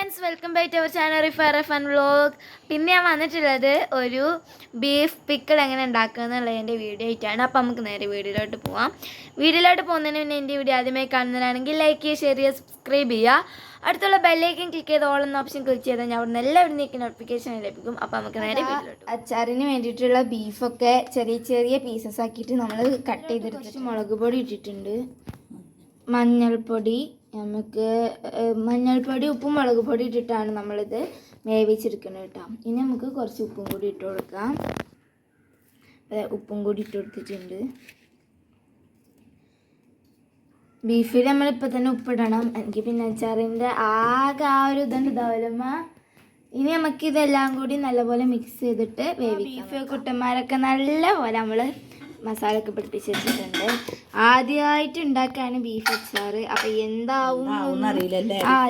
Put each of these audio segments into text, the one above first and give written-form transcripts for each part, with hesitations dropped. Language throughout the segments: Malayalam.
Friends, welcome back to our channel refer fun vlog. പിന്നെ ഞാൻ വന്നിട്ടുള്ളത് ഒരു ബീഫ് പിക്കിൾ എങ്ങനെ ഉണ്ടാക്കുക എന്നുള്ളതിൻ്റെ വീഡിയോ ആയിട്ടാണ്. അപ്പോൾ നമുക്ക് നേരെ വീഡിയോയിലോട്ട് പോവാം. വീഡിയോയിലോട്ട് പോകുന്നതിന് മുന്നേ എൻ്റെ വീഡിയോ ആദ്യമായി കാണുന്നതാണെങ്കിൽ ലൈക്ക് ചെയ്യുക, ഷെയർ ചെയ്യുക, സബ്സ്ക്രൈബ് ചെയ്യുക. അടുത്തുള്ള ബെല്ലൈക്കൻ ക്ലിക്ക് ചെയ്ത് ഓൾ എന്ന ഓപ്ഷൻ ക്ലിക്ക് ചെയ്താൽ ഞാൻ അവിടെ എല്ലാവരും നീക്കി നോട്ടിഫിക്കേഷൻ ലഭിക്കും. അപ്പോൾ നമുക്ക് നേരെ വീഡിയോയിലോട്ട്. അച്ചാറിന് വേണ്ടിയിട്ടുള്ള ബീഫൊക്കെ ചെറിയ ചെറിയ പീസസ് ആക്കിയിട്ട് നമ്മൾ കട്ട് ചെയ്തെടുത്തിട്ട് മുളക് പൊടി ഇട്ടിട്ടുണ്ട്, മഞ്ഞൾപ്പൊടി, നമുക്ക് മഞ്ഞൾപ്പൊടി ഉപ്പും മുളക് പൊടി ഇട്ടിട്ടാണ് നമ്മളിത് വേവിച്ചെടുക്കുന്നത് കേട്ടോ. ഇനി നമുക്ക് കുറച്ച് ഉപ്പും കൂടി ഇട്ട് കൊടുക്കാം. ഉപ്പും കൂടി ഇട്ട് കൊടുത്തിട്ടുണ്ട്. ബീഫിൽ നമ്മളിപ്പോൾ തന്നെ ഉപ്പിടണം, എനിക്ക് പിന്നെ അച്ചാറിൻ്റെ ആകെ ആ ഒരു ഇതുണ്ട് ഇതാവലുമ്മ. ഇനി നമുക്കിതെല്ലാം കൂടി നല്ലപോലെ മിക്സ് ചെയ്തിട്ട് വേവിക്കാം. ബീഫ് കുട്ടന്മാരൊക്കെ നല്ലപോലെ നമ്മൾ മസാല ഒക്കെ പിടിപ്പിച്ച് വെച്ചിട്ടുണ്ട്. ആദ്യമായിട്ട് ഉണ്ടാക്കാണ് ബീഫ് അച്ചാറ്. അപ്പൊ എന്താവും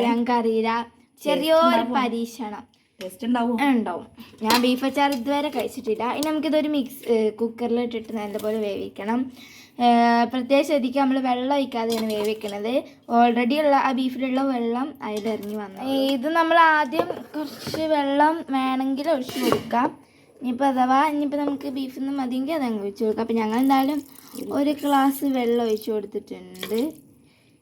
ഞങ്ങൾക്കറിയില്ല, ചെറിയൊരു പരീക്ഷണം ഉണ്ടാവും. ഞാൻ ബീഫ് അച്ചാർ ഇതുവരെ കഴിച്ചിട്ടില്ല. ഇനി നമുക്കിതൊരു കുക്കറിൽ ഇട്ടിട്ട് നല്ലപോലെ വേവിക്കണം. പ്രത്യേകം ശ്രദ്ധിക്കുക, നമ്മൾ വെള്ളം ഒഴിക്കാതെയാണ് വേവിക്കണത്. ഓൾറെഡി ഉള്ള ആ ബീഫിലുള്ള വെള്ളം അതിലിറങ്ങി വന്നു. ഇത് നമ്മൾ ആദ്യം കുറച്ച് വെള്ളം വേണമെങ്കിൽ ഒഴിച്ചു കൊടുക്കാം. ഇനിയിപ്പോൾ നമുക്ക് ബീഫിൽ നിന്ന് മതിയെങ്കിൽ അതങ്ങ് ഒഴിച്ചു കൊടുക്കാം. അപ്പം ഞങ്ങൾ എന്തായാലും ഒരു ഗ്ലാസ് വെള്ളം ഒഴിച്ചു കൊടുത്തിട്ടുണ്ട്.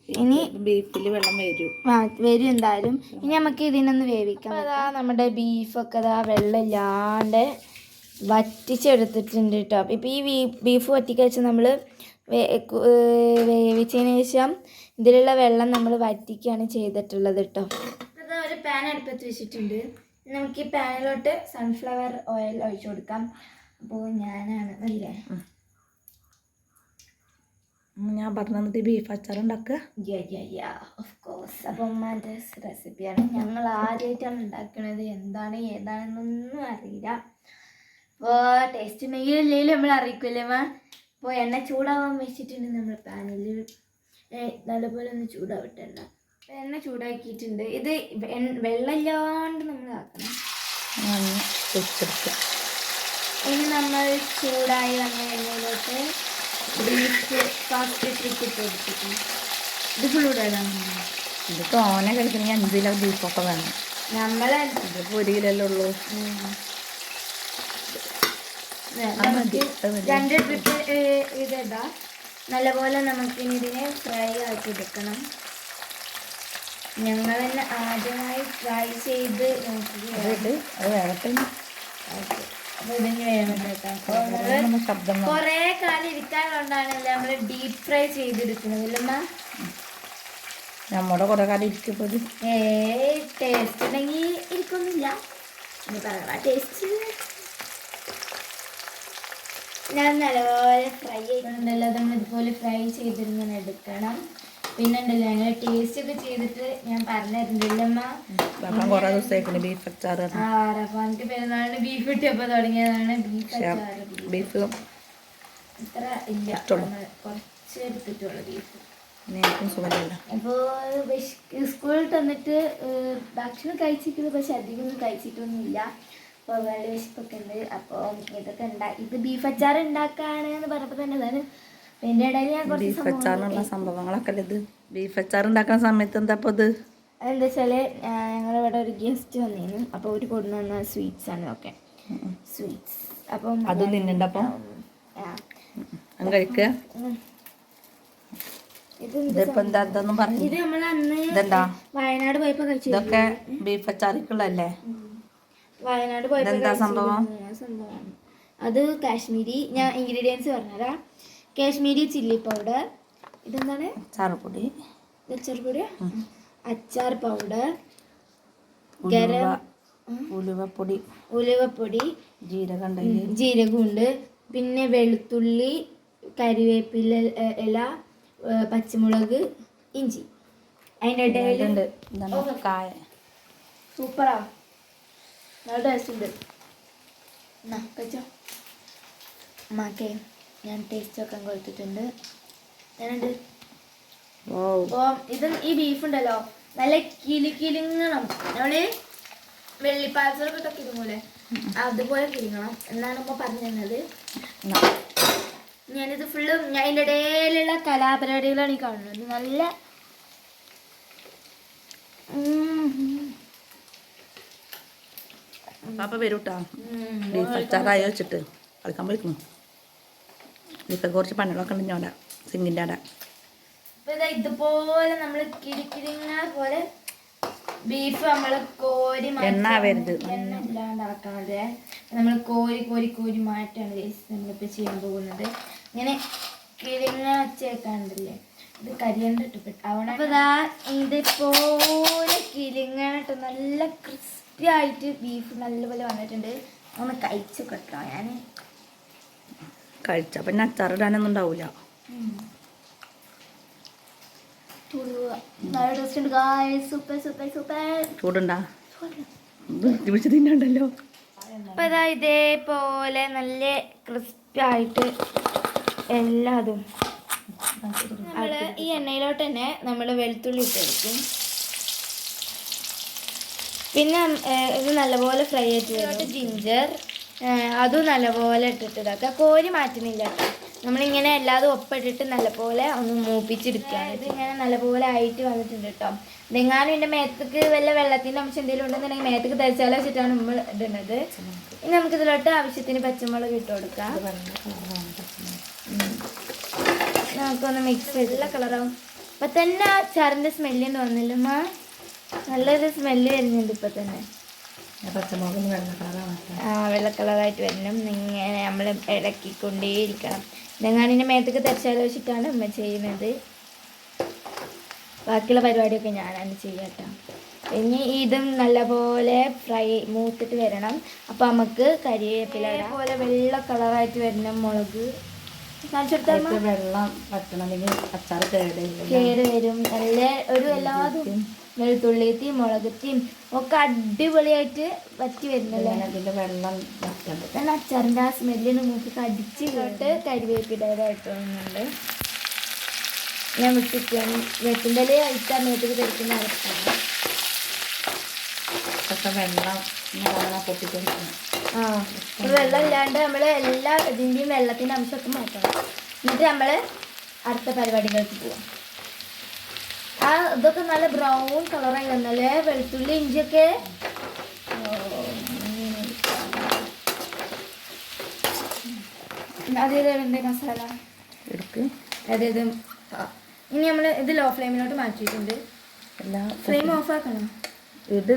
ഇനി ബീഫിൽ വെള്ളം വരും എന്തായാലും. ഇനി നമുക്ക് ഇതിനൊന്ന് വേവിക്കാം. അതാ നമ്മുടെ ബീഫൊക്കെ വെള്ളം ഇല്ലാണ്ട് വറ്റിച്ചെടുത്തിട്ടുണ്ട് കേട്ടോ. ഇപ്പം ഈ ബീഫ് വറ്റിക്കഴിച്ച് നമ്മൾ വേവിച്ചതിന് ശേഷം ഇതിലുള്ള വെള്ളം നമ്മൾ വറ്റിക്കുകയാണ് ചെയ്തിട്ടുള്ളത് കേട്ടോ. അതാ ഒരു പാൻ അടുപ്പത്ത് വെച്ചിട്ടുണ്ട്. നമുക്ക് ഈ പാനിലോട്ട് സൺഫ്ലവർ ഓയിൽ ഒഴിച്ചു കൊടുക്കാം. അപ്പോൾ ഞാനാണ് അല്ലേ ഞാൻ പറഞ്ഞത് ബീഫ് അച്ചാർ ഉണ്ടാക്കുക. Of course. അപ്പോൾ ഉമ്മാൻ്റെ റെസിപ്പിയാണ്. ഞങ്ങൾ ആദ്യമായിട്ടാണ് ഉണ്ടാക്കുന്നത്. എന്താണ് ഏതാണെന്നൊന്നും അറിയില്ല. അപ്പോൾ ടേസ്റ്റ് ഉണ്ടെങ്കിലും ഇല്ലെങ്കിലും നമ്മൾ അറിയിക്കില്ലേ അമ്മ. അപ്പോൾ എണ്ണ ചൂടാവാൻ വെച്ചിട്ടുണ്ട് നമ്മൾ പാനിൽ. നല്ലപോലെ ഒന്ന് ചൂടാവട്ടെ. എണ്ണ ചൂടാക്കിയിട്ടുണ്ട്. ഇത് വെള്ളമില്ലാണ്ട് നമ്മൾ ആക്കണം. ഇനി നമ്മൾ ചൂടായി വന്ന എണ്ണയിലോട്ട് ബീഫ് ഫസ്റ്റ് ട്രിപ്പ് ഇട്ട് കൊടുത്തിട്ടുണ്ട്. ഇത് ഫുള്ളൂടാണ്. ഇത് തോനെ കഴിക്കണമെങ്കിൽ 5 കിലോ ബീഫൊക്കെ വേണം. നമ്മളെ ഇതിപ്പോൾ 1 കിലോ ഉള്ളൂ. 2 ട്രിപ്പ് ഇതാ. നല്ലപോലെ നമുക്കിനി ഇതിനെ ഫ്രൈ ആക്കി എടുക്കണം. ഞങ്ങൾ തന്നെ ആദ്യമായി ഫ്രൈ ചെയ്ത് നോക്കുകയാണ്. കുറേ കാലം ഇരിക്കാനുള്ളതാണ് നമ്മൾ ഡീപ് ഫ്രൈ ചെയ്തെടുക്കുന്നത് അല്ലമ്മ. നമ്മുടെ കുറെ കാലം ഇരിക്കുമ്പോൾ ടേസ്റ്റ് ഉണ്ടെങ്കിൽ ഇരിക്കൊന്നുമില്ല. ഇനി പറയാ ടേസ്റ്റ്. ഞാൻ നല്ലപോലെ ഫ്രൈ ചെയ്തിട്ടുണ്ടല്ലോ. നമ്മൾ ഇതുപോലെ ഫ്രൈ ചെയ്തിങ്ങനെ എടുക്കണം. പിന്നെ ഉണ്ടല്ലോ ഞങ്ങൾ ടേസ്റ്റ് ഒക്കെ ചെയ്തിട്ട് ഞാൻ പറഞ്ഞിട്ടുണ്ടല്ലമ്മ. ബീഫ് അച്ചാർ റഫാൻക്ക് പെരുന്നാളിന് ബീഫ് കിട്ടിയപ്പോൾ തുടങ്ങിയതാണ് ബീഫ് അച്ചാർ. ബീഫ് ഇത്ര ഇല്ല, കുറച്ച് എടുത്തിട്ടുള്ളൂ ബീഫ്. അപ്പോൾ സ്കൂളിൽ തന്നിട്ട് ഭക്ഷണം കഴിച്ചിട്ടുണ്ട്, പക്ഷെ അധികമൊന്നും കഴിച്ചിട്ടൊന്നുമില്ല. അപ്പോൾ വളരെ വിശപ്പൊക്കെ ഉണ്ട്. അപ്പോൾ ഇതൊക്കെ ഇത് ബീഫ് അച്ചാർ ഉണ്ടാക്കാണെന്ന് പറഞ്ഞപ്പോൾ തന്നെ അതാണ്. എൻ്റെ ഇടയിൽ ഞാൻ ബീഫ് അച്ചാറിനുള്ള സംഭവങ്ങളൊക്കെ ഇത് ബീഫ് അച്ചാർ ഉണ്ടാക്കുന്ന സമയത്ത് എന്താ ഇപ്പോൾ ഇത് എന്താ വെച്ചാൽ ഞങ്ങളിവിടെ ഒരു ഗസ്റ്റ് വന്നിരുന്നു. അപ്പോൾ ഒരു കൊണ്ടുവന്ന സ്വീറ്റ്സ് ആണ്. Okay, sweets. അപ്പം അതും തിന്നുണ്ട്. അപ്പം കഴിക്കുക. ഇതിപ്പോൾ എന്താ ഇതൊന്നും പറഞ്ഞു. ഇത് നമ്മൾ അന്ന് വയനാട് പോയപ്പോൾ കഴിച്ചു. ഇതൊക്കെ ബീഫ് അച്ചാറിക്കുള്ളതല്ലേ? വയനാട് പോയപ്പോൾ എന്താ സംഭവം? അത് കാശ്മീരി. ഞാൻ ഇൻഗ്രീഡിയൻസ് പറഞ്ഞുതരാം. കാശ്മീരി ചില്ലി പൗഡർ, ഇതെന്താണ് അച്ചാർപ്പൊടി, അച്ചാർ പൗഡർ, ഉലുവപ്പൊടി, ജീരകമുണ്ട്, പിന്നെ വെളുത്തുള്ളി, കരിവേപ്പില ഇല, പച്ചമുളക്, ഇഞ്ചി. അതിൻ്റെ ഇടയിലുണ്ട് കായ. സൂപ്പറാ, നല്ല ടേസ്റ്റ് ഉണ്ട്. കഴിച്ചോ അമ്മക്കെ. ഞാൻ ടേസ്റ്റ് ഒക്കെ കൊടുത്തിട്ടുണ്ട്. ഞാനുണ്ട്. അപ്പോൾ ഈ ബീഫ് ഉണ്ടല്ലോ നല്ല കിലിങ്ങണം. നമ്മള് വെള്ളിപ്പായസമൊക്കെ കിലുങ്ങൂലെ അതുപോലെ കിലുങ്ങണം എന്നാണ് ഇപ്പോൾ പറഞ്ഞു തന്നത്. ഞാനിത് ഫുള്ള് അതിൻ്റെ ഇടയിലുള്ള കലാപരിപാടികളാണ് ഈ കാണുന്നത്. നല്ല പാപ്പ വരും കേട്ടോ ബീഫ് അച്ചാറായി വെച്ചിട്ട് കളിക്കാൻ പോയിക്കുന്നു ബീഫൊക്കെ കുറച്ച് പണികളൊക്കെ ഉണ്ട് ഞാൻ സിങ്ങിൻ്റെ അവിടെ അപ്പൊ ഇതാ ഇതുപോലെ നമ്മൾ കിരിക്കിരിങ്ങ പോലെ ബീഫ് നമ്മൾ കോരി എണ്ണ ആവരുത്. എണ്ണ ഇല്ലാണ്ടാക്കണത് നമ്മൾ കോരി കോരി കോരി മാറ്റാണ് നമ്മളിപ്പോൾ ചെയ്യാൻ പോകുന്നത്. ഇങ്ങനെ കിരിങ്ങ വെച്ചേക്കാണ്ടല്ലേ ഇത് കരിയണ്ടിട്ട് അവിടെ. അപ്പോൾ ഇതാ ഇതുപോലെ കിരിങ്ങണിട്ട് നല്ല ക്രിസ്പി ആയിട്ട് ബീഫ് നല്ലപോലെ വന്നിട്ടുണ്ട്. ഒന്ന് കഴിച്ചു കേട്ടോ ഞാൻ കഴിച്ചാൽ പിന്നെ അച്ചാറിടാനൊന്നും ഉണ്ടാവില്ല. ചൂടുണ്ടാ പിടിച്ച് തിന്നണ്ടല്ലോ. അപ്പൊ ഇതാ ഇതേപോലെ നല്ല ക്രിസ്പി ആയിട്ട് എല്ലാതും നമ്മള് ഈ എണ്ണയിലോട്ട് തന്നെ നമ്മൾ വെളുത്തുള്ളി ഇട്ടെടുക്കും. പിന്നെ ഇത് നല്ലപോലെ ഫ്രൈ ആയിട്ട് ജിഞ്ചർ അതും നല്ലപോലെ ഇട്ടിട്ട് ഇതാക്കുക. കോരി മാറ്റുന്നില്ല കേട്ടോ. നമ്മളിങ്ങനെ എല്ലാതും ഒപ്പിട്ടിട്ട് നല്ലപോലെ ഒന്ന് മൂപ്പിച്ചെടുക്കുകയാണ്. ഇത് ഇങ്ങനെ നല്ലപോലെ ആയിട്ട് വന്നിട്ടുണ്ട് കേട്ടോ. ഇതെങ്ങാനും എൻ്റെ മേത്തേക്ക് വല്ല വെള്ളത്തിൻ്റെ അംശം എന്തെങ്കിലും ഉണ്ടെന്നുണ്ടെങ്കിൽ മേത്തേക്ക് തയ്ച്ചാലോ വെച്ചിട്ടാണ് നമ്മൾ ഇടുന്നത്. ഇനി നമുക്ക് ഇതിലോട്ട് ആവശ്യത്തിന് പച്ചമുളക് ഇട്ട് കൊടുക്കാം. നമുക്കൊന്ന് മിക്സ് ചെയ്തില്ല കളറാവും. അപ്പം തന്നെ അച്ചാറിൻ്റെ സ്മെല്ലിന്ന് വന്നില്ലമ്മ നല്ലൊരു സ്മെല്ല് വരുന്നുണ്ട് ഇപ്പം തന്നെ. വെള്ള കളറായിട്ട് വരണം. ഇങ്ങനെ നമ്മൾ ഇളക്കിക്കൊണ്ടേയിരിക്കണം. ഇതെങ്ങാനിൻ്റെ മേത്തേക്ക് തെരച്ചാലോ വെച്ചിട്ടാണ് അമ്മ ചെയ്യുന്നത്. ബാക്കിയുള്ള പരിപാടിയൊക്കെ ഞാനാണ് ചെയ്യാട്ടോ. ഇനി ഇതും നല്ലപോലെ ഫ്രൈ മൂത്തിട്ട് വരണം. അപ്പോൾ നമുക്ക് കരിവേപ്പില പോലെ വെള്ള കളറായിട്ട് വരണം. മുളക് വെള്ളം വറ്റണമെങ്കിൽ അച്ചാർ കേട് വരും. നല്ല ഒരു എല്ലാതും വെളുത്തുള്ളിയത്തെയും മുളകത്തെയും ഒക്കെ അടിപൊളിയായിട്ട് വറ്റി വരുന്നല്ലേ. അതിൻ്റെ വെള്ളം വറ്റണം. ഞാൻ അച്ചാറിൻ്റെ ആ സ്മെല്ലിന് മൂക്ക് കടിച്ച് കേട്ട് കരിവേപ്പിലായിട്ട് വരുന്നുണ്ട്. ഞാൻ വെട്ടിക്കാണ് വെട്ടിൻ്റെ അയച്ചാൽ മേത്തേക്ക് തെറിക്കുന്ന അവസ്ഥയാണ്. വെള്ളം പൊട്ടിക്കൊണ്ടിരിക്കണം. വെള്ളം ഇല്ലാണ്ട് നമ്മൾ എല്ലാ ഇതിൻ്റെയും വെള്ളത്തിൻ്റെ അംശമൊക്കെ മാറ്റണം. എന്നിട്ട് നമ്മൾ അടുത്ത പരിപാടികൾക്ക് പോവാം. ഇതൊക്കെ നല്ല ബ്രൗൺ കളറായി വന്നല്ലേ വെളുത്തുള്ളി ഇഞ്ചിയൊക്കെ. അതേതേ മസാല എടുക്ക്. അതായത് ഇനി നമ്മൾ ഇത് ലോ ഫ്ലെയിമിലോട്ട് മാറ്റിയിട്ടുണ്ട്. ഫ്ലെയിം ഓഫ് ആക്കണം ഇത്.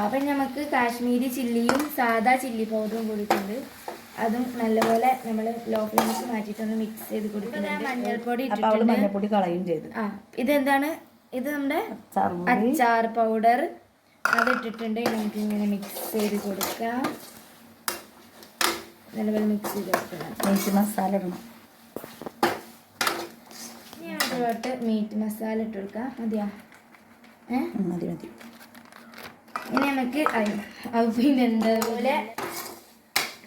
അപ്പം നമുക്ക് കാശ്മീരി ചില്ലിയും സാദാ ചില്ലി പൗഡറും കൊടുക്കുന്നുണ്ട്. അതും നല്ലപോലെ നമ്മൾ ലോ ഫ്ലെയിമിലേക്ക് മാറ്റിയിട്ടൊന്ന് മിക്സ് ചെയ്ത് കൊടുക്കുന്നുണ്ട്. മഞ്ഞൾപ്പൊടി ഇട്ടിട്ടുണ്ട്. മഞ്ഞൾപ്പൊടി കളയും ചെയ്ത്. ഇതെന്താണ്? ഇത് നമ്മുടെ അച്ചാർ പൗഡർ അതിട്ടിട്ടുണ്ട്. നമുക്ക് ഇങ്ങനെ മിക്സ് ചെയ്ത് കൊടുക്കാം. നല്ലപോലെ മിക്സ് ചെയ്ത് കൊടുക്കണം. മീറ്റ് മസാല ഇടണം. ഇനി അതിലോട്ട് മീറ്റ് മസാല ഇട്ട് കൊടുക്കാം. മതിയാ? മതി മതി. ഇനി നമുക്ക് പിന്നെ എന്താപോലെ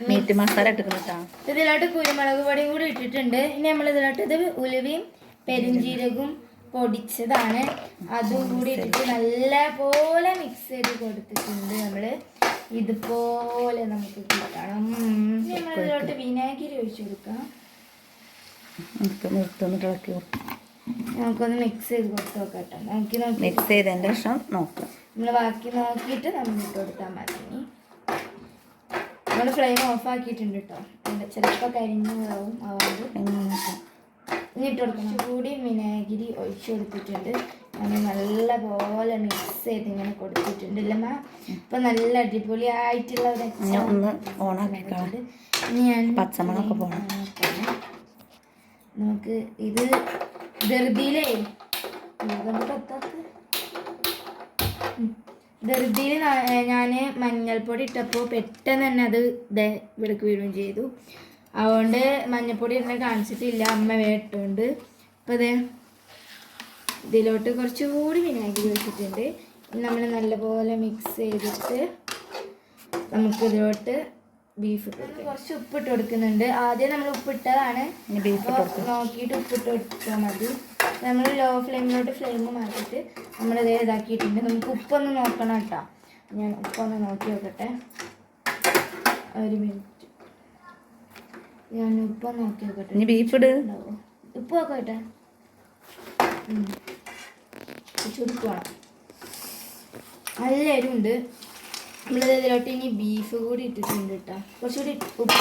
മീറ്റ് മസാല ഇട്ടിട്ടാ. ഇതിലോട്ട് കുരുമുളക് പൊടിയും കൂടി ഇട്ടിട്ടുണ്ട്. ഇനി നമ്മൾ ഇതിലോട്ട് ഇത് ഉലുവയും പെരുംജീരകവും പൊടിച്ചതാണ്. അതും കൂടി ഇട്ടിട്ട് നല്ല പോലെ മിക്സ് ചെയ്ത് കൊടുത്തിട്ടുണ്ട്. നമ്മൾ ഇതുപോലെ നമുക്ക് കിട്ടണം. നമ്മളിതിലോട്ട് വിനാഗിരി ഒഴിച്ചു കൊടുക്കാം. നമുക്കൊന്ന് മിക്സ് ചെയ്ത് കൊടുത്ത് നോക്കട്ടെ. മിക്സ് ചെയ്തതിൻ്റെ ശേഷം നോക്കാം. നമ്മൾ ബാക്കി നോക്കിയിട്ട് നമ്മൾ ഇട്ട് കൊടുത്താൽ മതി. നമ്മൾ ഫ്ലെയിം ഓഫ് ആക്കിയിട്ടുണ്ട് കേട്ടോ. ചിലപ്പോൾ കരിഞ്ഞതാവും. ഇനി ഇട്ട് കൊടുക്കണം. കൂടി വിനാഗിരി ഒഴിച്ചു കൊടുത്തിട്ടുണ്ട്. അങ്ങനെ നല്ല പോലെ മിക്സ് ചെയ്ത് ഇങ്ങനെ കൊടുത്തിട്ടുണ്ട് അല്ലമ്മ. ഇപ്പം നല്ല അടിപൊളിയായിട്ടുള്ള ഒന്ന് ഓണാക്കിയിട്ടുണ്ട്. ഇനി ഞാൻ പച്ചമുളകൊക്കെ പോകണം. നമുക്ക് ഇത് ധൃതിയിലേ ധൃതിയിൽ ഞാൻ മഞ്ഞൾപ്പൊടി ഇട്ടപ്പോൾ പെട്ടെന്ന് തന്നെ അത് ഇവിടേക്ക് വീഴുകയും ചെയ്തു. അതുകൊണ്ട് മഞ്ഞൾപ്പൊടി ഇടുന്ന കാണിച്ചിട്ടില്ല. അമ്മ വേട്ടുകൊണ്ട്. അപ്പോൾ അതെ ഇതിലോട്ട് കുറച്ചുകൂടി വിനാഗിരി ഒഴിച്ചിട്ടുണ്ട്. നമ്മൾ നല്ലപോലെ മിക്സ് ചെയ്തിട്ട് നമുക്ക് ഇതിലോട്ട് ബീഫ് ഇട്ട് കൊടുക്കാം. കുറച്ച് ഉപ്പിട്ട് കൊടുക്കുന്നുണ്ട്. ആദ്യം നമ്മൾ ഉപ്പിട്ടതാണ്. നോക്കിയിട്ട് ഉപ്പിട്ട് കൊടുത്താൽ മതി. നമ്മൾ ലോ ഫ്ലെയിമിലോട്ട് ഫ്ലെയിം മാറ്റിയിട്ട് നമ്മളിതേ ഇതാക്കിയിട്ടുണ്ട്. നമുക്ക് ഉപ്പൊന്ന് നോക്കണം കേട്ടോ. ഞാൻ ഉപ്പൊന്ന് നോക്കി നോക്കട്ടെ. ഒരു മിനിറ്റ് ഞാൻ ഉപ്പൊന്ന് നോക്കി നോക്കട്ടെ. ഇനി ബീഫ് ഇട്. ഉപ്പ് നോക്കട്ടെ. ചുരുക്ക് വേണം. നല്ല എരിവുണ്ട്. നമ്മളിതിലോട്ട് ഇനി ബീഫ് കൂടി ഇട്ടിട്ടുണ്ട് കേട്ടോ. കുറച്ചുകൂടി ഉപ്പ്.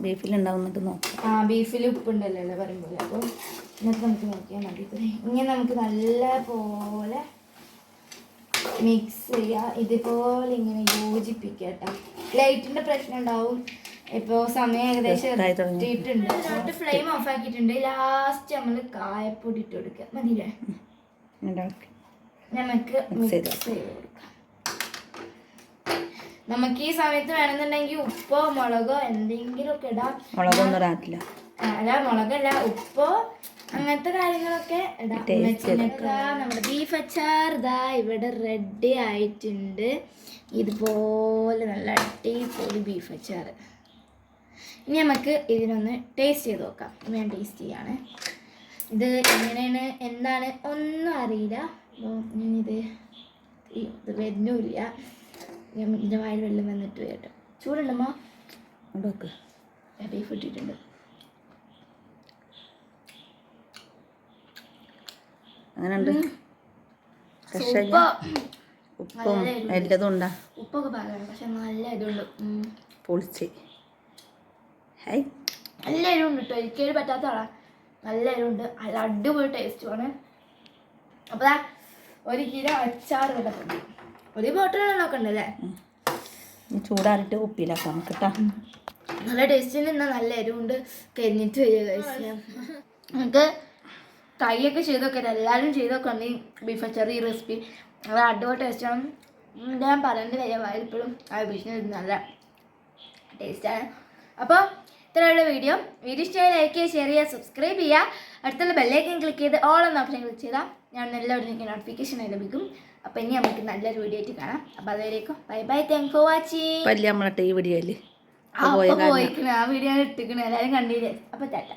ബീഫിലുണ്ടാവുന്നിട്ട് നോക്കാം. ആ ബീഫിൽ ഉപ്പുണ്ടല്ലോ പറയുമ്പോൾ. അപ്പോൾ ഇന്നത്തെ നമുക്ക് നോക്കിയാൽ മതി. ഇങ്ങനെ നമുക്ക് നല്ല പോലെ മിക്സ് ചെയ്യുക. ഇതുപോലെ ഇങ്ങനെ യോജിപ്പിക്കുക കേട്ടോ. ലൈറ്റിൻ്റെ പ്രശ്നം ഉണ്ടാവും. ഇപ്പോൾ സമയം ഏകദേശം എത്തിയിട്ടുണ്ട്. അതിലോട്ട് ഫ്ലെയിം ഓഫ് ആക്കിയിട്ടുണ്ട്. ലാസ്റ്റ് നമ്മൾ കായപ്പൊടി ഇട്ട് കൊടുക്കുക. മതിയില്ലേ? നമുക്ക് മിക്സ് ചെയ്ത് കൊടുക്കാം. നമുക്ക് ഈ സമയത്ത് വേണമെന്നുണ്ടെങ്കിൽ ഉപ്പോ മുളകോ എന്തെങ്കിലും ഒക്കെ ഇടാം. മുളകൊന്നും ഇടാത്തില്ല. അല്ല മുളകല്ല, ഉപ്പോ അങ്ങനത്തെ കാര്യങ്ങളൊക്കെ ഇടാം. നമ്മുടെ ബീഫ് അച്ചാർ ഇതാ ഇവിടെ റെഡി ആയിട്ടുണ്ട്. ഇതുപോലെ നല്ല അടിപൊളി ബീഫ് അച്ചാർ. ഇനി നമുക്ക് ഇതിനൊന്ന് ടേസ്റ്റ് ചെയ്ത് നോക്കാം. ഞാൻ ടേസ്റ്റ് ചെയ്യാണ്. ഇത് എങ്ങനെയാണ് എന്താണ് ഒന്നും അറിയില്ല. അപ്പോൾ ഞാനിത് വരുന്നില്ല. ഇതിൻ്റെ വായിൽ വെള്ളം വന്നിട്ട് കേട്ടോ. ചൂടുണ്ടമ്മ? ബീഫ് ഇട്ടിട്ടുണ്ട്. അങ്ങനെയുണ്ട്. ഉപ്പും എല്ലതും ഉണ്ടാ. ഉപ്പൊക്കെ പാകാണ്, പക്ഷെ നല്ല ഇതുണ്ട്. പൊളിച്ച് നല്ല എരിവുണ്ട് കേട്ടോ. എനിക്കൊരു പറ്റാത്ത ആളാ. നല്ല എരിവുണ്ട്. നല്ല അടിപൊളി ടേസ്റ്റുമാണ്. അപ്പോൾ ഒരു കിലോ അച്ചാർ കിടപ്പുണ്ട്. ഒരു ബോട്ടിലുള്ള ഉണ്ടല്ലേ. ചൂടാറിട്ട് ഉപ്പിലാക്കാം കേട്ടോ. നല്ല ടേസ്റ്റിന് നിന്നാൽ നല്ല എരിവുണ്ട്. കരിഞ്ഞിട്ട് വരിക കഴിച്ചാൽ നമുക്ക് കൈയൊക്കെ ചെയ്തൊക്കെ എല്ലാവരും ചെയ്തൊക്കെ ബീഫ് അച്ചാർ ഈ റെസിപ്പി നല്ല അടിപൊളി ടേസ്റ്റാണ്. ഞാൻ പറയേണ്ടി വരിക ഇപ്പോഴും ആ ബീഫിന് നല്ല ടേസ്റ്റാണ്. അപ്പോൾ ഇത്രയുള്ള വീഡിയോ ഇഷ്ടമായി ലൈക്ക് ചെയ്യുക, ഷെയർ ചെയ്യുക, സബ്സ്ക്രൈബ് ചെയ്യുക. അടുത്തുള്ള ബെല്ലൈക്കൻ ക്ലിക്ക് ചെയ്ത് ഓൾ എന്ന ഓപ്ഷൻ ക്ലിക്ക് ചെയ്താൽ ഞാൻ എല്ലാവരും എനിക്ക് നോട്ടിഫിക്കേഷൻ ലഭിക്കും. അപ്പോൾ ഇനി നമുക്ക് നല്ലൊരു വീഡിയോ ആയിട്ട് കാണാം. അപ്പോൾ അതുവരേക്കും bye bye. Thank for watching. വലിയ നമ്മളെ ഈ വീഡിയോ പോയിക്കണേ ആ വീഡിയോ ഇട്ടിക്കണേ എല്ലാവരും കണ്ടില്ലേ. അപ്പോൾ ടാറ്റ.